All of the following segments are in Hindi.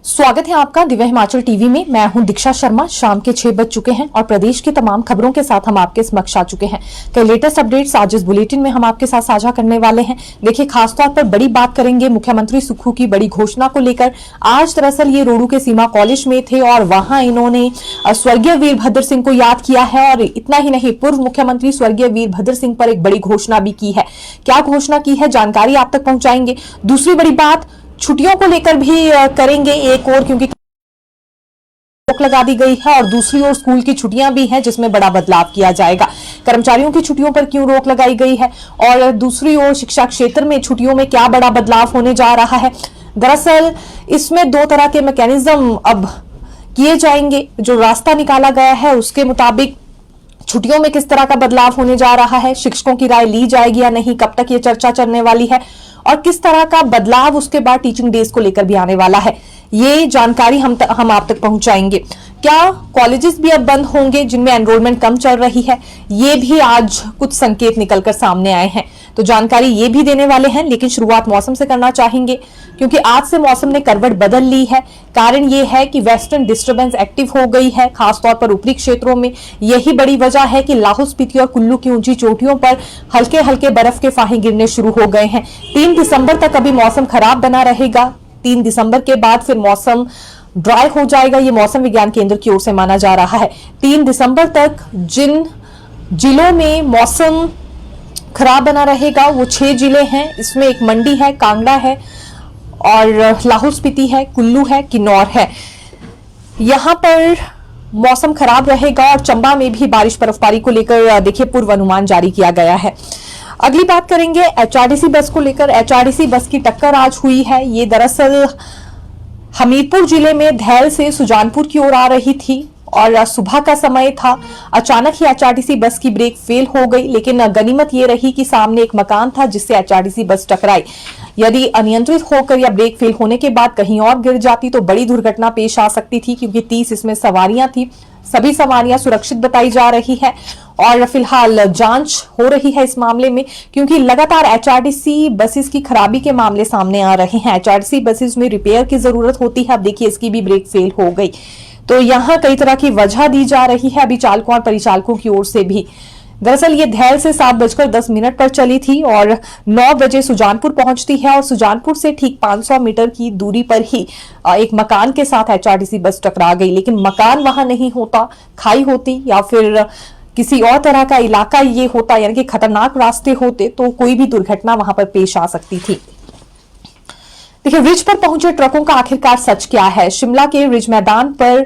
स्वागत है आपका दिव्य हिमाचल टीवी में। मैं हूं दीक्षा शर्मा। शाम के 6 बज चुके हैं और प्रदेश की तमाम खबरों के साथ हम आपके समक्ष आ चुके हैं। कई लेटेस्ट अपडेट्स आज इस बुलेटिन में हम आपके साथ साझा करने वाले हैं। देखिए, खासतौर पर बड़ी बात करेंगे मुख्यमंत्री सुक्खू की बड़ी घोषणा को लेकर। आज दरअसल ये रोहडू के सीमा कॉलेज में थे और वहां इन्होंने स्वर्गीय वीरभद्र सिंह को याद किया है और इतना ही नहीं, पूर्व मुख्यमंत्री स्वर्गीय वीरभद्र सिंह पर एक बड़ी घोषणा भी की है। क्या घोषणा की है, जानकारी आप तक पहुंचाएंगे। दूसरी बड़ी बात, छुट्टियों को लेकर भी करेंगे एक और, क्योंकि रोक लगा दी गई है और दूसरी ओर स्कूल की छुट्टियां भी हैं जिसमें बड़ा बदलाव किया जाएगा। कर्मचारियों की छुट्टियों पर क्यों रोक लगाई गई है और दूसरी ओर शिक्षा क्षेत्र में छुट्टियों में क्या बड़ा बदलाव होने जा रहा है। दरअसल इसमें दो तरह के मैकेनिज्म अब किए जाएंगे। जो रास्ता निकाला गया है उसके मुताबिक छुट्टियों में किस तरह का बदलाव होने जा रहा है, शिक्षकों की राय ली जाएगी या नहीं, कब तक ये चर्चा चलने वाली है और किस तरह का बदलाव उसके बाद टीचिंग डेज को लेकर भी आने वाला है, ये जानकारी हम आप तक पहुंचाएंगे। क्या कॉलेजेस भी अब बंद होंगे जिनमें एनरोलमेंट कम चल रही है, ये भी आज कुछ संकेत निकलकर सामने आए हैं, तो जानकारी ये भी देने वाले हैं। लेकिन शुरुआत मौसम से करना चाहेंगे क्योंकि आज से मौसम ने करवट बदल ली है। कारण ये है कि वेस्टर्न डिस्टर्बेंस एक्टिव हो गई है, खासतौर पर ऊपरी क्षेत्रों में। यही बड़ी वजह है कि लाहौल स्पीति और कुल्लू की ऊंची चोटियों पर हल्के हल्के बर्फ के फाहे गिरने शुरू हो गए हैं। 3 दिसंबर तक अभी मौसम खराब बना रहेगा। 3 दिसंबर के बाद फिर मौसम ड्राई हो जाएगा, ये मौसम विज्ञान केंद्र की ओर से माना जा रहा है। 3 दिसंबर तक जिन जिलों में मौसम खराब बना रहेगा वो 6 जिले हैं। इसमें एक मंडी है, कांगड़ा है और लाहौल स्पीति है, कुल्लू है, किन्नौर है। यहां पर मौसम खराब रहेगा और चंबा में भी बारिश बर्फबारी को लेकर देखिए पूर्व अनुमान जारी किया गया है। अगली बात करेंगे एचआरटीसी बस को लेकर। एचआरटीसी बस की टक्कर आज हुई है। ये दरअसल हमीरपुर जिले में धैल से सुजानपुर की ओर आ रही थी और सुबह का समय था। अचानक ही एचआरटीसी बस की ब्रेक फेल हो गई, लेकिन गनीमत ये रही कि सामने एक मकान था जिससे एचआरटीसी बस टकराई। यदि अनियंत्रित होकर या ब्रेक फेल होने के बाद कहीं और गिर जाती तो बड़ी दुर्घटना पेश आ सकती थी, क्योंकि 30 इसमें सवारियां थी। सभी सवारियां सुरक्षित बताई जा रही है और फिलहाल जांच हो रही है इस मामले में, क्योंकि लगातार एचआरटीसी बसेस की खराबी के मामले सामने आ रहे हैं। एचआरटीसी बसेस में रिपेयर की जरूरत होती है। अब देखिए, इसकी भी ब्रेक फेल हो गई, तो यहां कई तरह की वजह दी जा रही है अभी चालकों और परिचालकों की ओर से भी। दरअसल ये धैल से 7:10 पर चली थी और 9 बजे सुजानपुर पहुंचती है और सुजानपुर से ठीक 500 मीटर की दूरी पर ही एक मकान के साथ एचआरटीसी बस टकरा गई। लेकिन मकान वहां नहीं होता, खाई होती या फिर किसी और तरह का इलाका ये होता, यानी कि खतरनाक रास्ते होते, तो कोई भी दुर्घटना वहां पर पेश आ सकती थी। देखिए, रिज पर पहुंचे ट्रकों का आखिरकार सच क्या है। शिमला के रिज मैदान पर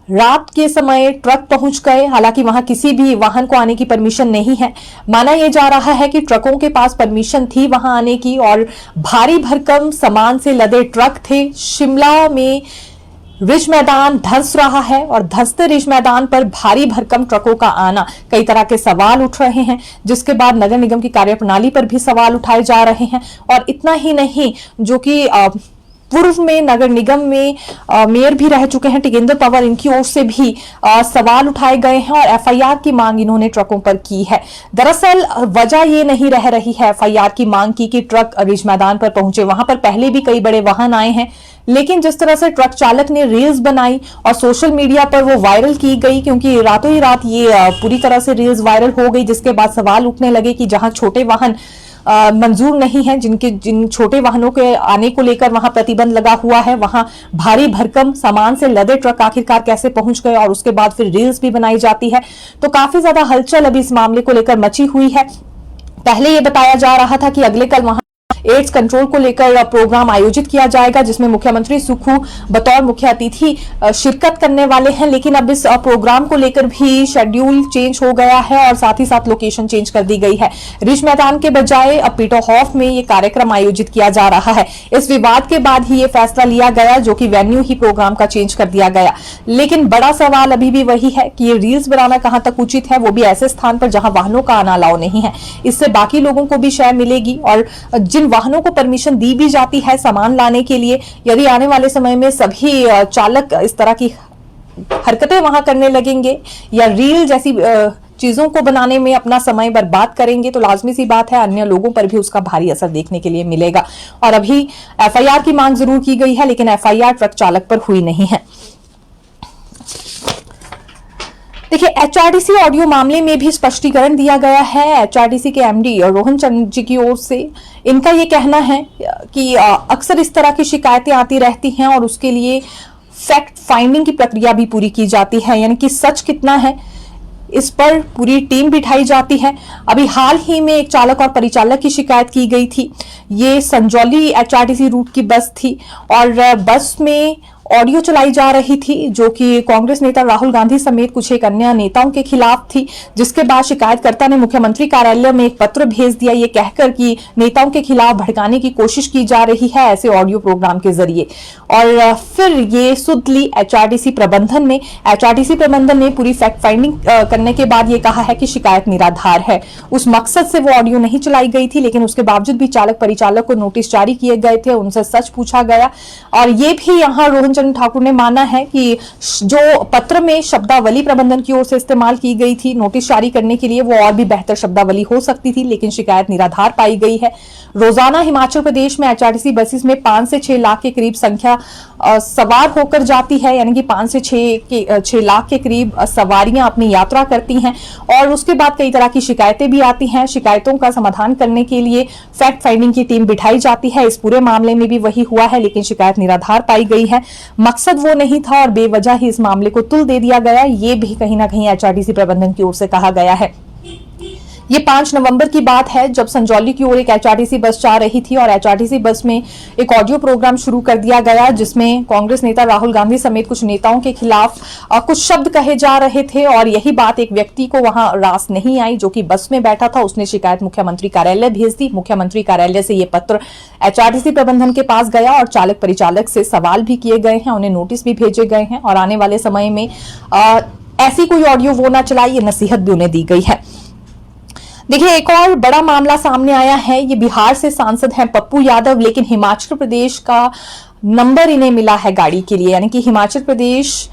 रात के समय ट्रक पहुंच गए। हालांकि वहां किसी भी वाहन को आने की परमिशन नहीं है। माना यह जा रहा है कि ट्रकों के पास परमिशन थी वहां आने की और भारी भरकम सामान से लदे ट्रक थे। शिमला में रिज मैदान धंस रहा है और धंसते रिज मैदान पर भारी भरकम ट्रकों का आना, कई तरह के सवाल उठ रहे हैं, जिसके बाद नगर निगम की कार्यप्रणाली पर भी सवाल उठाए जा रहे हैं। और इतना ही नहीं, जो कि पूर्व में नगर निगम में मेयर भी रह चुके हैं टिकेंद्र पवर, इनकी ओर से भी सवाल उठाए गए हैं और एफआईआर की मांग इन्होंने ट्रकों पर की है। दरअसल वजह ये नहीं रह रही है एफआईआर की मांग की कि ट्रक रिज मैदान पर पहुंचे। वहां पर पहले भी कई बड़े वाहन आए हैं, लेकिन जिस तरह से ट्रक चालक ने रील्स बनाई और सोशल मीडिया पर वो वायरल की गई, क्योंकि रातों ही रात ये पूरी तरह से रील्स वायरल हो गई, जिसके बाद सवाल उठने लगे कि जहां छोटे वाहन मंजूर नहीं है, जिन छोटे वाहनों के आने को लेकर वहां प्रतिबंध लगा हुआ है, वहां भारी भरकम सामान से लदे ट्रक आखिरकार कैसे पहुंच गए और उसके बाद फिर रील्स भी बनाई जाती है। तो काफी ज्यादा हलचल अभी इस मामले को लेकर मची हुई है। पहले ये बताया जा रहा था कि अगले कल वहां एड्स कंट्रोल को लेकर प्रोग्राम आयोजित किया जाएगा, जिसमें मुख्यमंत्री सुक्खू बतौर मुख्य अतिथि शिरकत करने वाले हैं। लेकिन अब इस प्रोग्राम को लेकर भी शेड्यूल चेंज हो गया है और साथ ही साथ लोकेशन चेंज कर दी गई है। रिज मैदान के बजाय अब पीटर हॉफ में ये कार्यक्रम आयोजित किया जा रहा है। इस विवाद के बाद ही ये फैसला लिया गया, जो कि वेन्यू ही प्रोग्राम का चेंज कर दिया गया। लेकिन बड़ा सवाल अभी भी वही है कि ये रील्स बनाना कहां तक उचित है, वो भी ऐसे स्थान पर जहां वाहनों का आना अलाउ नहीं है। इससे बाकी लोगों को भी शय मिलेगी और जिन वाहनों को परमिशन दी भी जाती है सामान लाने के लिए, यदि आने वाले समय में सभी चालक इस तरह की हरकतें वहां करने लगेंगे या रील जैसी चीजों को बनाने में अपना समय बर्बाद करेंगे तो लाजमी सी बात है अन्य लोगों पर भी उसका भारी असर देखने के लिए मिलेगा। और अभी एफआईआर की मांग जरूर की गई है, लेकिन एफआईआर ट्रक चालक पर हुई नहीं है। देखिए, एचआरटीसी ऑडियो मामले में भी स्पष्टीकरण दिया गया है। एचआरटीसी के एमडी और रोहन चंद जी की ओर से इनका यह कहना है कि अक्सर इस तरह की शिकायतें आती रहती हैं और उसके लिए फैक्ट फाइंडिंग की प्रक्रिया भी पूरी की जाती है, यानी कि सच कितना है इस पर पूरी टीम बिठाई जाती है। अभी हाल ही में एक चालक और परिचालक की शिकायत की गई थी। ये संजौली एचआरटीसी रूट की बस थी और बस में ऑडियो चलाई जा रही थी जो कि कांग्रेस नेता राहुल गांधी समेत कुछ एक अन्य नेताओं के खिलाफ थी, जिसके बाद शिकायतकर्ता ने मुख्यमंत्री कार्यालय में एक पत्र भेज दिया ये कहकर कि नेताओं के खिलाफ भड़काने की कोशिश की जा रही है ऐसे ऑडियो प्रोग्राम के जरिए। और फिर ये सुध ली एचआरटीसी प्रबंधन ने। एचआरटीसी प्रबंधन ने पूरी फैक्ट फाइंडिंग करने के बाद ये कहा है कि शिकायत निराधार है। उस मकसद से वो ऑडियो नहीं चलाई गई थी, लेकिन उसके बावजूद भी चालक परिचालक को नोटिस जारी किए गए थे, उनसे सच पूछा गया। और ये भी यहाँ रोहन चंद ठाकुर ने माना है कि जो पत्र में शब्दावली प्रबंधन की ओर से इस्तेमाल की गई थी नोटिस जारी करने के लिए, वो और भी बेहतर शब्दावली हो सकती थी, लेकिन शिकायत निराधार पाई गई है। रोजाना हिमाचल प्रदेश में एचआरटीसी बसेस में 5 से 6 लाख के करीब संख्या सवार होकर जाती है, यानी कि 5 से 6 लाख के करीब सवारियां अपनी यात्रा करती हैं। और उसके बाद कई तरह की शिकायतें भी आती हैं। शिकायतों का समाधान करने के लिए फैक्ट फाइंडिंग की टीम बिठाई जाती है। इस पूरे मामले में भी वही हुआ है, लेकिन शिकायत निराधार पाई गई है। मकसद वो नहीं था और बेवजह ही इस मामले को तुल दे दिया गया, ये भी कहीं ना कहीं एचआरटीसी प्रबंधन की ओर से कहा गया है। ये 5 नवंबर की बात है जब संजौली की ओर एक एचआरटीसी बस जा रही थी और एचआरटीसी बस में एक ऑडियो प्रोग्राम शुरू कर दिया गया जिसमें कांग्रेस नेता राहुल गांधी समेत कुछ नेताओं के खिलाफ कुछ शब्द कहे जा रहे थे। और यही बात एक व्यक्ति को वहां रास नहीं आई जो कि बस में बैठा था। उसने शिकायत मुख्यमंत्री कार्यालय भेज दी। मुख्यमंत्री कार्यालय से ये पत्र एचआरटीसी प्रबंधन के पास गया और चालक परिचालक से सवाल भी किए गए हैं, उन्हें नोटिस भी भेजे गए हैं और आने वाले समय में ऐसी कोई ऑडियो वो ना चलाए, ये नसीहत भी उन्हें दी गई है। देखिए, एक और बड़ा मामला सामने आया है। ये बिहार से सांसद हैं पप्पू यादव, लेकिन हिमाचल प्रदेश का नंबर इन्हें मिला है गाड़ी के लिए, यानी कि हिमाचल प्रदेश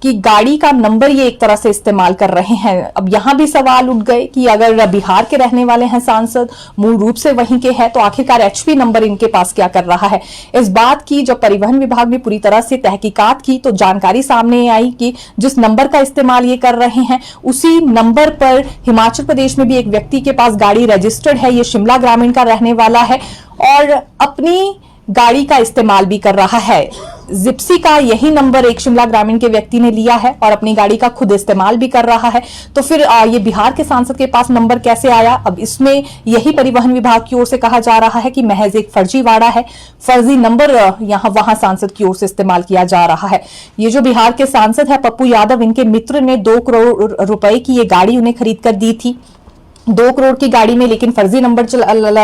कि गाड़ी का नंबर ये एक तरह से इस्तेमाल कर रहे हैं। अब यहां भी सवाल उठ गए कि अगर बिहार के रहने वाले हैं सांसद, मूल रूप से वहीं के हैं, तो आखिरकार एचपी नंबर इनके पास क्या कर रहा है। इस बात की जब परिवहन विभाग ने पूरी तरह से तहकीकात की तो जानकारी सामने आई कि जिस नंबर का इस्तेमाल ये कर रहे हैं उसी नंबर पर हिमाचल प्रदेश में भी एक व्यक्ति के पास गाड़ी रजिस्टर्ड है। ये शिमला ग्रामीण का रहने वाला है और अपनी गाड़ी का इस्तेमाल भी कर रहा है। जिप्सी का यही नंबर एक शिमला ग्रामीण के व्यक्ति ने लिया है और अपनी गाड़ी का खुद इस्तेमाल भी कर रहा है। तो फिर ये बिहार के सांसद के पास नंबर कैसे आया? अब इसमें यही परिवहन विभाग की ओर से कहा जा रहा है कि महज एक फर्जीवाड़ा है, फर्जी नंबर यहां वहां सांसद की ओर से इस्तेमाल किया जा रहा है। ये जो बिहार के सांसद है पप्पू यादव, इनके मित्र ने 2 करोड़ रुपए की ये गाड़ी उन्हें खरीद कर दी थी। 2 करोड़ की गाड़ी में लेकिन फर्जी नंबर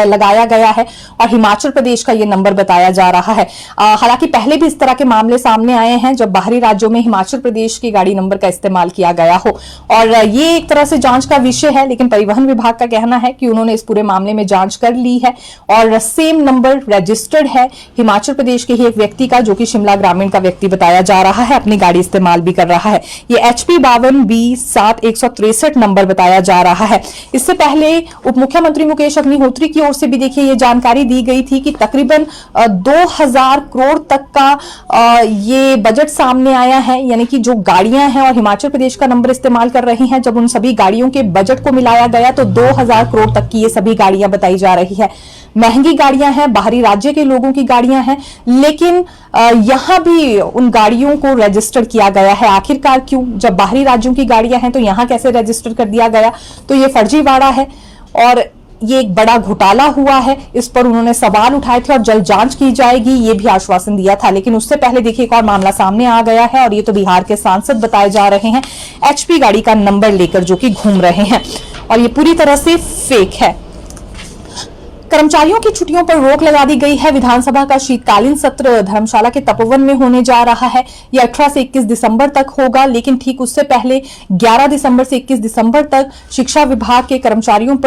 लगाया गया है और हिमाचल प्रदेश का ये नंबर बताया जा रहा है। हालांकि पहले भी इस तरह के मामले सामने आए हैं जब बाहरी राज्यों में हिमाचल प्रदेश की गाड़ी नंबर का इस्तेमाल किया गया हो और ये एक तरह से जांच का विषय है। लेकिन परिवहन विभाग का कहना है कि उन्होंने इस पूरे मामले में जांच कर ली है और सेम नंबर रजिस्टर्ड है हिमाचल प्रदेश के ही एक व्यक्ति का, जो कि शिमला ग्रामीण का व्यक्ति बताया जा रहा है, अपनी गाड़ी इस्तेमाल भी कर रहा है। ये HP 52B7163 नंबर बताया जा रहा है। इससे पहले उप मुख्यमंत्री मुकेश अग्निहोत्री की ओर से भी देखिए ये जानकारी दी गई थी कि तकरीबन 2000 करोड़ तक का ये बजट सामने आया है, यानी कि जो गाड़ियां हैं और हिमाचल प्रदेश का नंबर इस्तेमाल कर रही हैं, जब उन सभी गाड़ियों के बजट को मिलाया गया तो 2000 करोड़ तक की ये सभी गाड़ियां बताई जा रही है। महंगी गाड़ियां हैं, बाहरी राज्य के लोगों की गाड़ियां हैं, लेकिन यहां भी उन गाड़ियों को रजिस्टर किया गया है। आखिरकार क्यों? जब बाहरी राज्यों की गाड़ियां हैं तो यहां कैसे रजिस्टर कर दिया गया? तो ये फर्जीवाड़ा है और ये एक बड़ा घोटाला हुआ है। इस पर उन्होंने सवाल उठाए थे और जल्द जांच की जाएगी, ये भी आश्वासन दिया था। लेकिन उससे पहले देखिए एक और मामला सामने आ गया है और ये तो बिहार के सांसद बताए जा रहे हैं HP गाड़ी का नंबर लेकर जो कि घूम रहे हैं और ये पूरी तरह से फेक है। कर्मचारियों की छुट्टियों पर रोक लगा दी गई है। विधानसभा का शीतकालीन सत्र धर्मशाला के तपोवन में होने जा रहा है। यह 18 से 21 दिसंबर तक होगा, लेकिन ठीक उससे पहले 11 दिसंबर से 21 दिसंबर तक शिक्षा विभाग के कर्मचारियों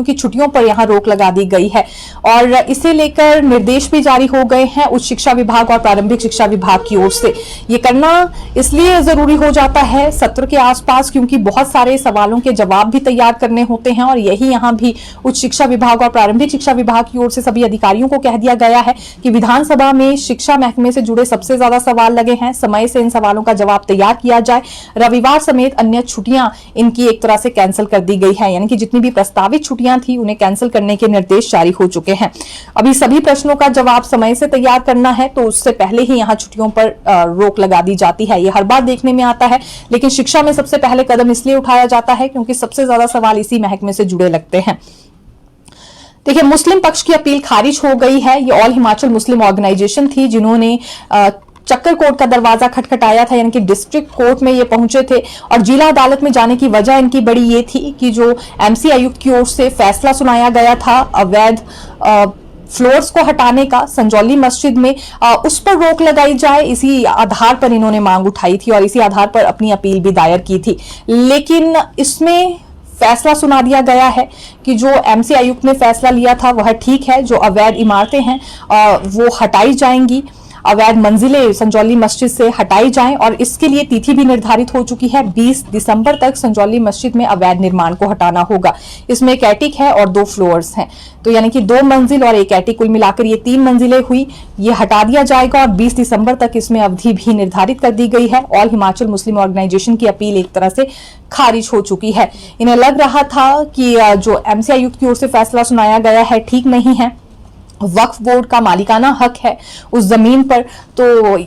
की छुट्टियों पर यहां रोक लगा दी गई है और इसे लेकर निर्देश भी जारी हो गए हैं उच्च शिक्षा विभाग और प्रारंभिक शिक्षा विभाग की ओर से। ये करना इसलिए जरूरी हो जाता है सत्र के आसपास, क्योंकि बहुत सारे सवालों के जवाब भी तैयार करने होते हैं और यही यहां भी उच्च शिक्षा विभाग और प्रारंभिक शिक्षा विभाग की ओर से सभी अधिकारियों को कह दिया गया है कि विधानसभा में शिक्षा महकमे से जुड़े सबसे ज्यादा सवाल लगे हैं, समय से इन सवालों का जवाब तैयार किया जाए। रविवार समेत अन्य छुट्टियां इनकी एक तरह से कैंसिल कर दी गई है, यानी कि जितनी भी प्रस्तावित छुट्टियां थी उन्हें कैंसिल करने के निर्देश जारी हो चुके हैं। अभी सभी प्रश्नों का जवाब समय से तैयार करना है, तो उससे पहले ही यहां छुट्टियों पर रोक लगा दी जाती है। यह हर बार देखने में आता है, लेकिन शिक्षा में सबसे पहले कदम इसलिए उठाया जाता है क्योंकि सबसे ज्यादा सवाल इसी महकमे से जुड़े लगते हैं। देखिए, मुस्लिम पक्ष की अपील खारिज हो गई है। ये ऑल हिमाचल मुस्लिम ऑर्गेनाइजेशन थी जिन्होंने चक्कर कोर्ट का दरवाजा खटखटाया था, यानी कि डिस्ट्रिक्ट कोर्ट में ये पहुंचे थे और जिला अदालत में जाने की वजह इनकी बड़ी ये थी कि जो एमसी आयुक्त की ओर से फैसला सुनाया गया था अवैध फ्लोर्स को हटाने का संजौली मस्जिद में, उस पर रोक लगाई जाए। इसी आधार पर इन्होंने मांग उठाई थी और इसी आधार पर अपनी अपील भी दायर की थी, लेकिन इसमें फैसला सुना दिया गया है कि जो एमसी आयुक्त ने फैसला लिया था वह ठीक है। जो अवैध इमारतें हैं वो हटाई जाएंगी, अवैध मंजिलें संजौली मस्जिद से हटाई जाएं और इसके लिए तिथि भी निर्धारित हो चुकी है। 20 दिसंबर तक संजौली मस्जिद में अवैध निर्माण को हटाना होगा। इसमें एक एटिक है और 2 फ्लोर्स हैं, तो यानी कि 2 मंजिल और एक एटिक, कुल मिलाकर ये 3 मंजिलें हुई। ये हटा दिया जाएगा और 20 दिसंबर तक इसमें अवधि भी निर्धारित कर दी गई है। ऑल हिमाचल मुस्लिम ऑर्गेनाइजेशन की अपील एक तरह से खारिज हो चुकी है। इन्हें लग रहा था कि जो एमसी आयुक्त की ओर से फैसला सुनाया गया है ठीक नहीं है, वक्फ बोर्ड का मालिकाना हक है उस जमीन पर, तो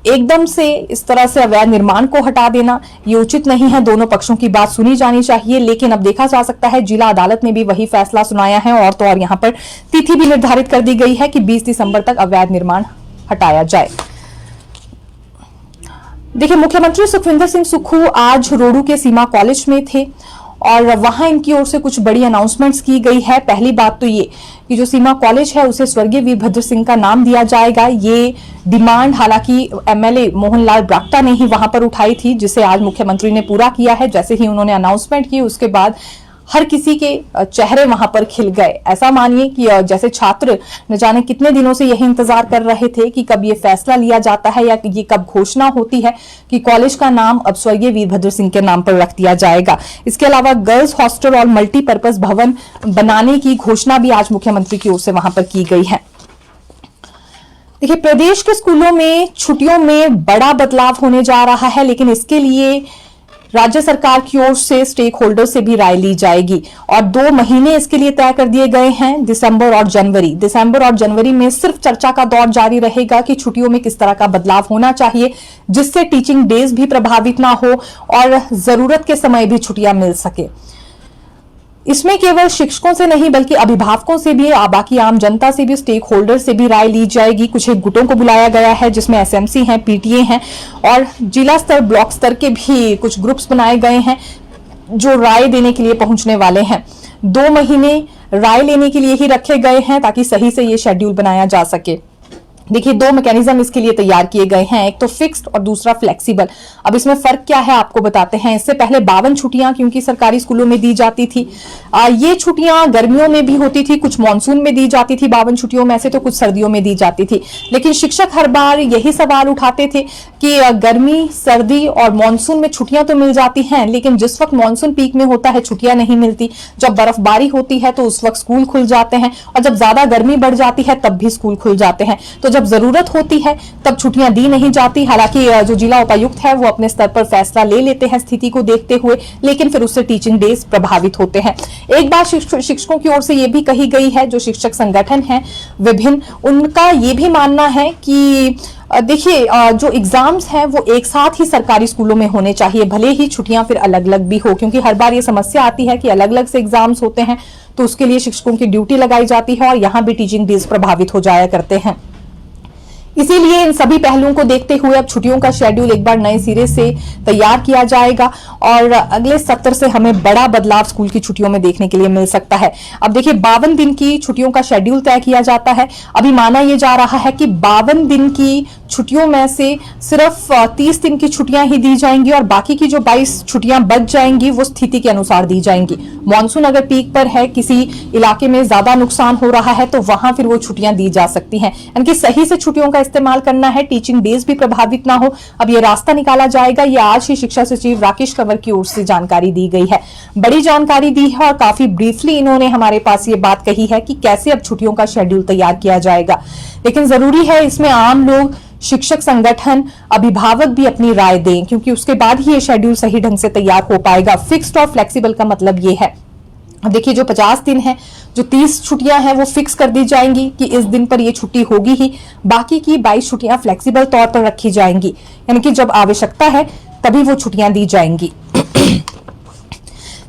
एकदम से इस तरह से अवैध निर्माण को हटा देना ये उचित नहीं है। दोनों पक्षों की बात सुनी जानी चाहिए, लेकिन अब देखा जा सकता है जिला अदालत ने भी वही फैसला सुनाया है और तो और यहाँ पर तिथि भी निर्धारित कर दी गई है कि 20 दिसंबर तक अवैध निर्माण हटाया जाए। देखिए, मुख्यमंत्री सुखविंदर सिंह सुक्खू आज रोडू के सीमा कॉलेज में थे और वहां इनकी ओर से कुछ बड़ी अनाउंसमेंट्स की गई है। पहली बात तो ये कि जो सीमा कॉलेज है उसे स्वर्गीय वीरभद्र सिंह का नाम दिया जाएगा। ये डिमांड हालांकि एमएलए मोहनलाल ब्राक्टा ने ही वहां पर उठाई थी, जिसे आज मुख्यमंत्री ने पूरा किया है। जैसे ही उन्होंने अनाउंसमेंट की उसके बाद हर किसी के चेहरे वहां पर खिल गए। ऐसा मानिए कि जैसे छात्र न जाने कितने दिनों से यही इंतजार कर रहे थे कि कब ये फैसला लिया जाता है या ये कब घोषणा होती है कि कॉलेज का नाम अब स्वर्गीय वीरभद्र सिंह के नाम पर रख दिया जाएगा। इसके अलावा गर्ल्स हॉस्टल और मल्टीपर्पज भवन बनाने की घोषणा भी आज मुख्यमंत्री की ओर से वहां पर की गई है। देखिए, प्रदेश के स्कूलों में छुट्टियों में बड़ा बदलाव होने जा रहा है, लेकिन इसके लिए राज्य सरकार की ओर से स्टेक होल्डर से भी राय ली जाएगी और 2 महीने इसके लिए तय कर दिए गए हैं, दिसंबर और जनवरी में सिर्फ चर्चा का दौर जारी रहेगा कि छुट्टियों में किस तरह का बदलाव होना चाहिए जिससे टीचिंग डेज भी प्रभावित ना हो और जरूरत के समय भी छुट्टियां मिल सके। इसमें केवल शिक्षकों से नहीं बल्कि अभिभावकों से भी, बाकी आम जनता से भी, स्टेक होल्डर से भी राय ली जाएगी। कुछ एक गुटों को बुलाया गया है जिसमें एसएमसी हैं, पीटीए हैं और जिला स्तर, ब्लॉक स्तर के भी कुछ ग्रुप्स बनाए गए हैं जो राय देने के लिए पहुंचने वाले हैं। 2 महीने राय लेने के लिए ही रखे गए हैं ताकि सही से ये शेड्यूल बनाया जा सके। देखिए, 2 मैकेनिज्म इसके लिए तैयार किए गए हैं, एक तो फिक्स्ड और दूसरा फ्लेक्सिबल। अब इसमें फर्क क्या है आपको बताते हैं। इससे पहले 52 छुट्टियां क्योंकि सरकारी स्कूलों में दी जाती थी, ये छुट्टियां गर्मियों में भी होती थी, कुछ मानसून में दी जाती थी 52 छुट्टियों में से, तो कुछ सर्दियों में दी जाती थी। लेकिन शिक्षक हर बार यही सवाल उठाते थे कि गर्मी, सर्दी और मानसून में छुट्टियां तो मिल जाती हैं, लेकिन जिस वक्त मानसून पीक में होता है छुट्टियां नहीं मिलती। जब बर्फबारी होती है तो उस वक्त स्कूल खुल जाते हैं और जब ज्यादा गर्मी बढ़ जाती है तब भी स्कूल खुल जाते हैं। तो जब जरूरत होती है तब छुट्टियां दी नहीं जाती। हालांकि जो जिला उपायुक्त है वो अपने स्तर पर फैसला ले लेते हैं स्थिति को देखते हुए, लेकिन फिर उससे टीचिंग डेज प्रभावित होते हैं। एक बात शिक्षकों की ओर से ये भी कही गई है, जो शिक्षक संगठन है विभिन्न, उनका ये भी मानना है कि देखिए, जो एग्जाम्स हैं वो एक साथ ही सरकारी स्कूलों में होने चाहिए, भले ही छुट्टियां फिर अलग अलग भी हो, क्योंकि हर बार ये समस्या आती है कि अलग अलग से एग्जाम्स होते हैं तो उसके लिए शिक्षकों की ड्यूटी लगाई जाती है और यहाँ भी टीचिंग डेज प्रभावित हो जाया करते हैं। इसीलिए इन सभी पहलुओं को देखते हुए अब छुट्टियों का शेड्यूल एक बार नए सिरे से तैयार किया जाएगा और अगले सत्र से हमें बड़ा बदलाव स्कूल की छुट्टियों में देखने के लिए मिल सकता है। अब देखिए 52 दिन की छुट्टियों का शेड्यूल तय किया जाता है। अभी माना यह जा रहा है कि 52 दिन की छुट्टियों में से सिर्फ 30 दिन की छुट्टियां ही दी जाएंगी और बाकी की जो 22 छुट्टियां बच जाएंगी वो स्थिति के अनुसार दी जाएंगी। मानसून अगर पीक पर है, किसी इलाके में ज्यादा नुकसान हो रहा है तो वहां फिर वो छुट्टियां दी जा सकती हैं। यानी कि सही से छुट्टियों का इस्तेमाल करना है, टीचिंग डेज भी प्रभावित ना हो। अब ये रास्ता निकाला जाएगा। ये आज ही शिक्षा सचिव राकेश कंवर की ओर से जानकारी दी गई है। बड़ी जानकारी दी है और काफी ब्रीफली इन्होंने हमारे पास ये बात कही है कि कैसे अब छुट्टियों का शेड्यूल तैयार किया जाएगा। लेकिन जरूरी है इसमें आम लोग, शिक्षक संगठन, अभिभावक भी अपनी राय दें, क्योंकि उसके बाद ही ये शेड्यूल सही ढंग से तैयार हो पाएगा। फिक्स्ड और फ्लेक्सिबल का मतलब ये है, देखिए जो 50 दिन है, जो 30 छुट्टियां हैं वो फिक्स कर दी जाएंगी कि इस दिन पर ये छुट्टी होगी ही। बाकी की 22 छुट्टियां फ्लेक्सिबल तौर पर रखी जाएंगी, यानी कि जब आवश्यकता है तभी वो छुट्टियां दी जाएंगी।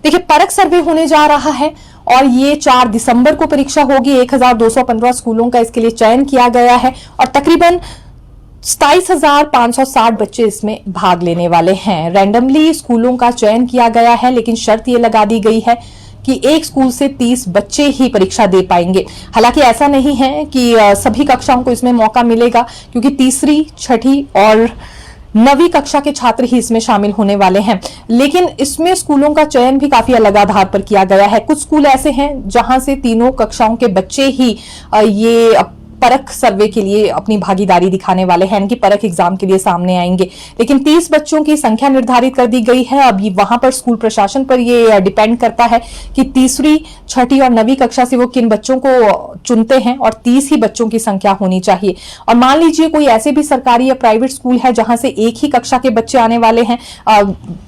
देखिए परख सर्वे होने जा रहा है और ये 4 दिसंबर को परीक्षा होगी। 1215 स्कूलों का इसके लिए चयन किया गया है और तकरीबन 27,560 बच्चे इसमें भाग लेने वाले हैं। रैंडमली स्कूलों का चयन किया गया है, लेकिन शर्त ये लगा दी गई है कि एक स्कूल से 30 बच्चे ही परीक्षा दे पाएंगे। हालांकि ऐसा नहीं है कि सभी कक्षाओं को इसमें मौका मिलेगा, क्योंकि तीसरी, छठी और 9वीं कक्षा के छात्र ही इसमें शामिल होने वाले हैं। लेकिन इसमें स्कूलों का चयन भी काफी अलग आधार पर किया गया है। कुछ स्कूल ऐसे हैं जहां से तीनों कक्षाओं के बच्चे ही ये परख सर्वे के लिए अपनी भागीदारी दिखाने वाले हैं, कि परख एग्जाम के लिए सामने आएंगे। लेकिन 30 बच्चों की संख्या निर्धारित कर दी गई है। अब वहां पर स्कूल प्रशासन पर ये डिपेंड करता है कि तीसरी, छठी और 9वीं कक्षा से वो किन बच्चों को चुनते हैं और 30 ही बच्चों की संख्या होनी चाहिए। और मान लीजिए कोई ऐसे भी सरकारी या प्राइवेट स्कूल है जहां से एक ही कक्षा के बच्चे आने वाले हैं,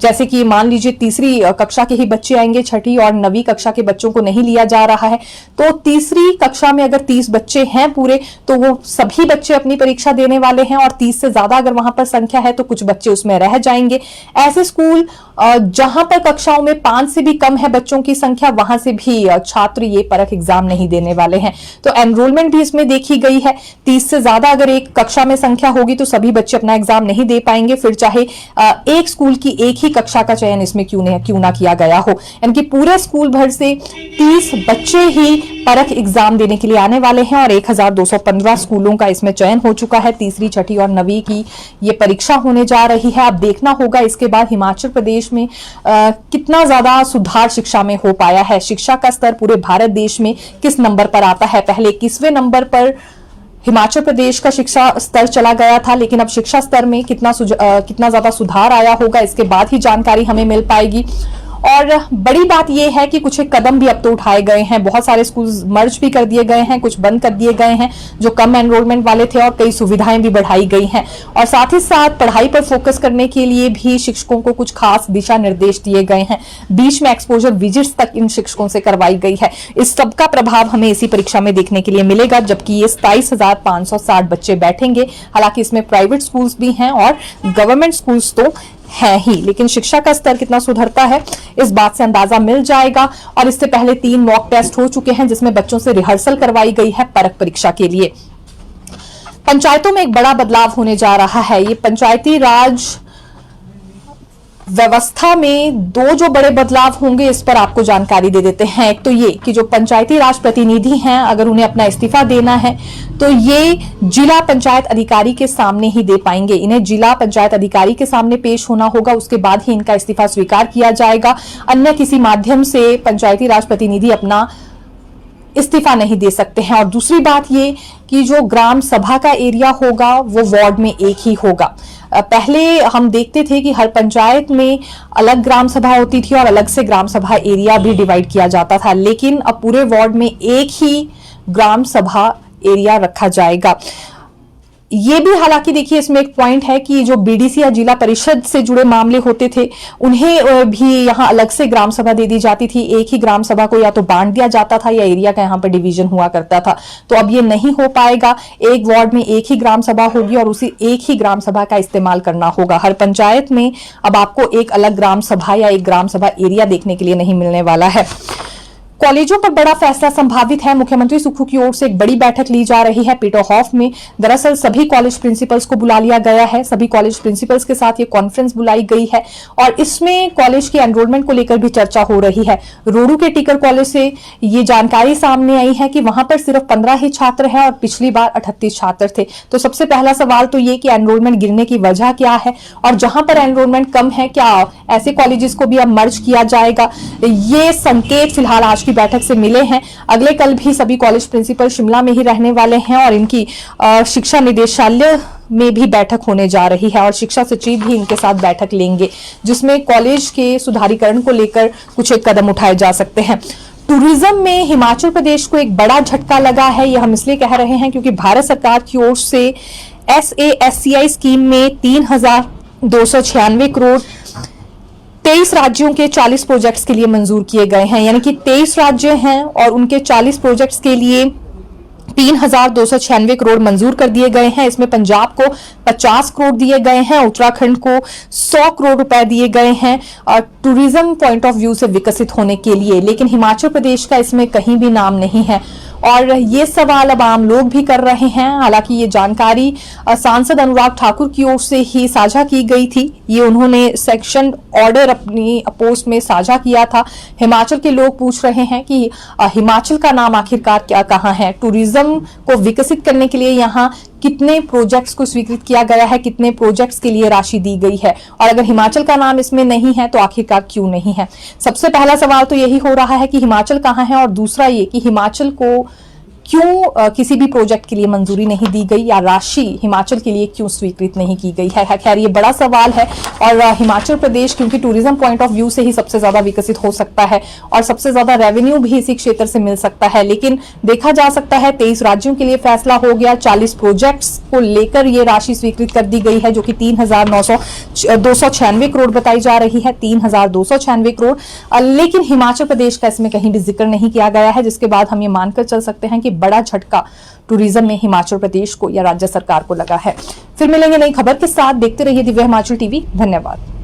जैसे कि मान लीजिए तीसरी कक्षा के ही बच्चे आएंगे, छठी और 9वीं कक्षा के बच्चों को नहीं लिया जा रहा है, तो तीसरी कक्षा में अगर 30 बच्चे हैं पूरे, तो वो सभी बच्चे अपनी परीक्षा देने वाले हैं और 30 से ज्यादा अगर वहां पर संख्या है तो कुछ बच्चे उसमें रह जाएंगे। ऐसे स्कूल जहां पर कक्षाओं में 5 से भी कम है बच्चों की संख्या, वहां से भी छात्र ये परख एग्जाम नहीं देने वाले हैं। तो एनरोलमेंट भी इसमें देखी गई है। 30 से ज्यादा अगर एक कक्षा में संख्या होगी तो सभी बच्चे अपना एग्जाम नहीं दे पाएंगे, फिर चाहे एक स्कूल की एक ही कक्षा का चयन इसमें क्यों ना किया गया हो। यानी कि पूरे स्कूल भर से 30 बच्चे ही परख एग्जाम देने के लिए आने वाले हैं और 1215 स्कूलों का इसमें चयन हो चुका है। तीसरी, छठी और 9वीं की ये परीक्षा होने जा रही है। अब देखना होगा इसके बाद हिमाचल प्रदेश में कितना ज्यादा सुधार शिक्षा में हो पाया है। शिक्षा का स्तर पूरे भारत देश में किस नंबर पर आता है। पहले 21वें नंबर पर हिमाचल प्रदेश का शिक्षा स्तर चला गया था, लेकिन अब शिक्षा स्तर में कितना ज्यादा सुधार आया होगा इसके बाद ही जानकारी हमें मिल पाएगी। और बड़ी बात यह है कि कुछ एक कदम भी अब तो उठाए गए हैं। बहुत सारे स्कूल मर्ज भी कर दिए गए हैं, कुछ बंद कर दिए गए हैं जो कम एनरोलमेंट वाले थे, और कई सुविधाएं भी बढ़ाई गई हैं। और साथ ही साथ पढ़ाई पर फोकस करने के लिए भी शिक्षकों को कुछ खास दिशा निर्देश दिए गए हैं। बीच में एक्सपोजर विजिट्स तक इन शिक्षकों से करवाई गई है। इस सब का प्रभाव हमें इसी परीक्षा में देखने के लिए मिलेगा, जबकि ये 27,560 बच्चे बैठेंगे। हालांकि इसमें प्राइवेट स्कूल्स भी हैं और गवर्नमेंट स्कूल्स तो है ही, लेकिन शिक्षा का स्तर कितना सुधरता है इस बात से अंदाजा मिल जाएगा। और इससे पहले 3 मॉक टेस्ट हो चुके हैं जिसमें बच्चों से रिहर्सल करवाई गई है परख परीक्षा के लिए। पंचायतों में एक बड़ा बदलाव होने जा रहा है। ये पंचायती राज व्यवस्था में 2 जो बड़े बदलाव होंगे इस पर आपको जानकारी दे देते हैं। एक तो ये कि जो पंचायती राज प्रतिनिधि हैं, अगर उन्हें अपना इस्तीफा देना है तो ये जिला पंचायत अधिकारी के सामने ही दे पाएंगे। इन्हें जिला पंचायत अधिकारी के सामने पेश होना होगा, उसके बाद ही इनका इस्तीफा स्वीकार किया जाएगा। अन्य किसी माध्यम से पंचायती राज प्रतिनिधि अपना इस्तीफा नहीं दे सकते हैं। और दूसरी बात ये कि जो ग्राम सभा का एरिया होगा वो वार्ड में एक ही होगा। पहले हम देखते थे कि हर पंचायत में अलग ग्राम सभा होती थी और अलग से ग्राम सभा एरिया भी डिवाइड किया जाता था, लेकिन अब पूरे वार्ड में एक ही ग्राम सभा एरिया रखा जाएगा। ये भी हालांकि देखिए इसमें एक पॉइंट है कि जो बीडीसी या जिला परिषद से जुड़े मामले होते थे उन्हें भी यहाँ अलग से ग्राम सभा दे दी जाती थी। एक ही ग्राम सभा को या तो बांट दिया जाता था या एरिया का यहाँ पर डिवीजन हुआ करता था। तो अब ये नहीं हो पाएगा। एक वार्ड में एक ही ग्राम सभा होगी और उसी एक ही ग्राम सभा का इस्तेमाल करना होगा। हर पंचायत में अब आपको एक अलग ग्राम सभा या एक ग्राम सभा एरिया देखने के लिए नहीं मिलने वाला है। कॉलेजों पर बड़ा फैसला संभावित है। मुख्यमंत्री सुक्खू की ओर से एक बड़ी बैठक ली जा रही है पीटरहॉफ में। दरअसल सभी कॉलेज प्रिंसिपल्स को बुला लिया गया है। सभी कॉलेज प्रिंसिपल्स के साथ ये कॉन्फ्रेंस बुलाई गई है और इसमें कॉलेज के एनरोलमेंट को लेकर भी चर्चा हो रही है। रोडू के टीकर कॉलेज से ये जानकारी सामने आई है कि वहां पर सिर्फ 15 ही छात्र हैं और पिछली बार 38 छात्र थे। तो सबसे पहला सवाल तो ये कि एनरोलमेंट गिरने की वजह क्या है और जहां पर एनरोलमेंट कम है क्या ऐसे कॉलेजेस को भी अब मर्ज किया जाएगा। ये संकेत फिलहाल आज की बैठक से मिले हैं। अगले कल भी सभी कॉलेज प्रिंसिपल शिमला में ही रहने वाले हैं और इनकी शिक्षा निदेशालय में भी बैठक होने जा रही है और शिक्षा सचिव भी इनके साथ बैठक लेंगे, जिसमें कॉलेज के सुधारीकरण को लेकर कुछ एक कदम उठाए जा सकते हैं। टूरिज्म में हिमाचल प्रदेश को एक बड़ा झटका लगा है। यह हम इसलिए कह रहे हैं क्योंकि भारत सरकार की ओर से SASCI स्कीम में 3,296 करोड़ 23 राज्यों के 40 प्रोजेक्ट्स के लिए मंजूर किए गए हैं। यानी कि 23 राज्य हैं और उनके 40 प्रोजेक्ट्स के लिए 3,296 करोड़ मंजूर कर दिए गए हैं। इसमें पंजाब को 50 करोड़ दिए गए हैं, उत्तराखंड को 100 करोड़ रुपए दिए गए हैं और टूरिज्म पॉइंट ऑफ व्यू से विकसित होने के लिए। लेकिन हिमाचल प्रदेश का इसमें कहीं भी नाम नहीं है और ये सवाल अब आम लोग भी कर रहे हैं। हालांकि ये जानकारी सांसद अनुराग ठाकुर की ओर से ही साझा की गई थी। ये उन्होंने सेक्शन ऑर्डर अपनी पोस्ट में साझा किया था। हिमाचल के लोग पूछ रहे हैं कि हिमाचल का नाम आखिरकार क्या कहाँ है, टूरिज्म को विकसित करने के लिए यहाँ कितने प्रोजेक्ट्स को स्वीकृत किया गया है, कितने प्रोजेक्ट्स के लिए राशि दी गई है और अगर हिमाचल का नाम इसमें नहीं है तो आखिरकार क्यों नहीं है। सबसे पहला सवाल तो यही हो रहा है कि हिमाचल कहाँ है और दूसरा ये कि हिमाचल को क्यों किसी भी प्रोजेक्ट के लिए मंजूरी नहीं दी गई या राशि हिमाचल के लिए क्यों स्वीकृत नहीं की गई है। खैर ये बड़ा सवाल है और हिमाचल प्रदेश क्योंकि टूरिज्म पॉइंट ऑफ व्यू से ही सबसे ज्यादा विकसित हो सकता है और सबसे ज्यादा रेवेन्यू भी इसी क्षेत्र से मिल सकता है। लेकिन देखा जा सकता है 23 राज्यों के लिए फैसला हो गया, 40 प्रोजेक्ट्स को लेकर ये राशि स्वीकृत कर दी गई है जो कि 3,296 करोड़ बताई जा रही है, 3,296 करोड़। लेकिन हिमाचल प्रदेश का इसमें कहीं भी जिक्र नहीं किया गया है, जिसके बाद हम ये मानकर चल सकते हैं कि बड़ा झटका टूरिज्म में हिमाचल प्रदेश को या राज्य सरकार को लगा है। फिर मिलेंगे नई खबर के साथ। देखते रहिए दिव्य हिमाचल टीवी। धन्यवाद।